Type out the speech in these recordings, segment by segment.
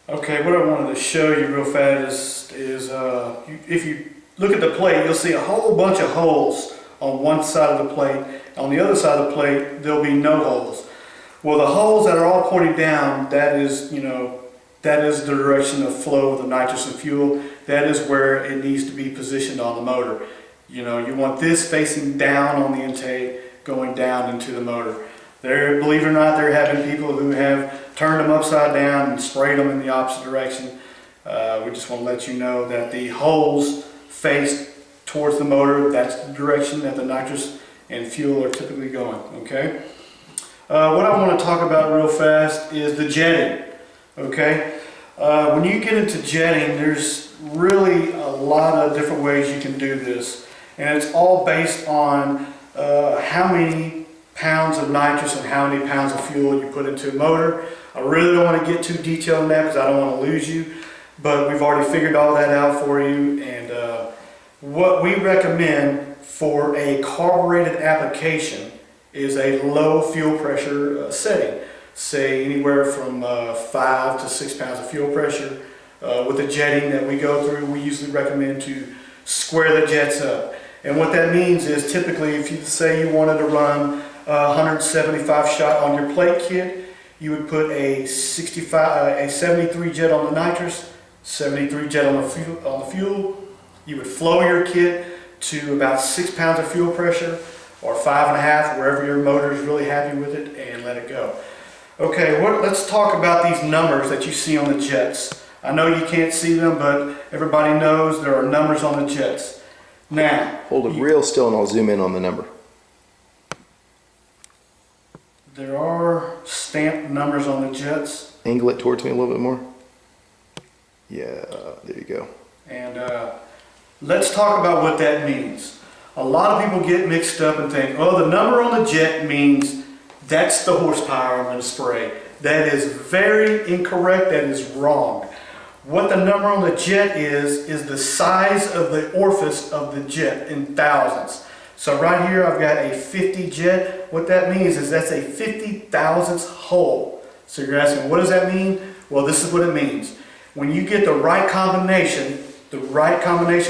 Okay, what I wanted to show you real fast is if you look at the plate, you'll see a whole bunch of holes on one side of the plate. On the other side of the plate, there'll be no holes. Well, the holes that are all pointing down, that is, that is the direction of flow of the nitrous and fuel. That is where it needs to be positioned on the motor. You want this facing down on the intake, going down into the motor. Believe it or not, there have been people who have turned them upside down and sprayed them in the opposite direction. We just want to let you know that the holes face towards the motor. That's the direction that the nitrous and fuel are typically going. Okay. What I want to talk about real fast is the jetting. Okay. When you get into jetting, there's really a lot of different ways you can do this, and it's all based on how many pounds of nitrous and how many pounds of fuel you put into a motor. I really don't want to get too detailed in that because I don't want to lose you, but we've already figured all that out for you. And what we recommend for a carbureted application is a low fuel pressure setting, say anywhere from 5 to 6 pounds of fuel pressure. With the jetting that we go through, we usually recommend to square the jets up. And what that means is typically if you say you wanted to run 175 shot on your plate kit, you would put a 73 jet on the nitrous, 73 jet on the fuel. You would flow your kit to about 6 pounds of fuel pressure, or 5.5, wherever your motor is really happy with it, and let it go. Okay, let's talk about these numbers that you see on the jets. I know you can't see them, but everybody knows there are numbers on the jets. Now, hold it real still and I'll zoom in on the number. There are stamped numbers on the jets. Angle it towards me a little bit more. Yeah, there you go. And let's talk about what that means. A lot of people get mixed up and think, oh, the number on the jet means that's the horsepower I'm going to spray. That is very incorrect. That is wrong. What the number on the jet is the size of the orifice of the jet in thousandths. So right here I've got a 50 jet. What that means is that's a 50 thousandths hole. So you're asking, what does that mean? Well, this is what it means. When you get the right combination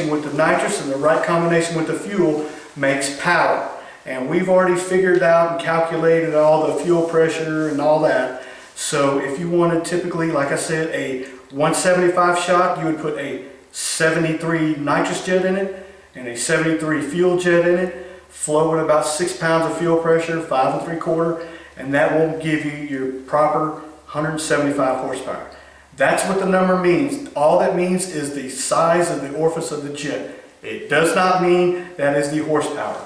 with the nitrous and the right combination with the fuel makes power. And we've already figured out and calculated all the fuel pressure and all that. So if you wanted typically, like I said, a 175 shot, you would put a 73 nitrous jet in it and a 73 fuel jet in it, flow at about 6 pounds of fuel pressure, 5 3/4, and that will give you your proper 175 horsepower. That's what the number means. All that means is the size of the orifice of the jet. It does not mean that is the horsepower,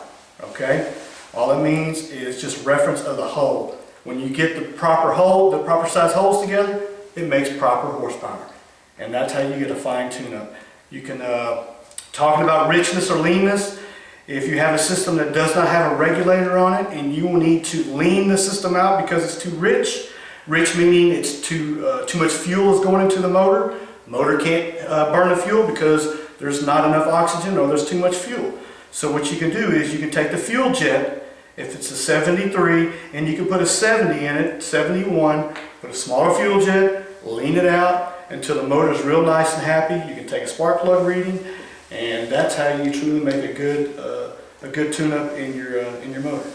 okay? All it means is just reference of the hole. When you get the proper hole, the proper size holes together, it makes proper horsepower. And that's how you get a fine tune-up. You can, talking about richness or leanness, if you have a system that does not have a regulator on it and you will need to lean the system out because it's too rich meaning it's too much fuel is going into the motor. The motor can't burn the fuel because there's not enough oxygen or there's too much fuel. So what you can do is you can take the fuel jet, if it's a 73, and you can put a 70 in it, 71, put a smaller fuel jet, lean it out until the motor is real nice and happy. You can take a spark plug reading, and that's how you truly make a good tune-up in your motor.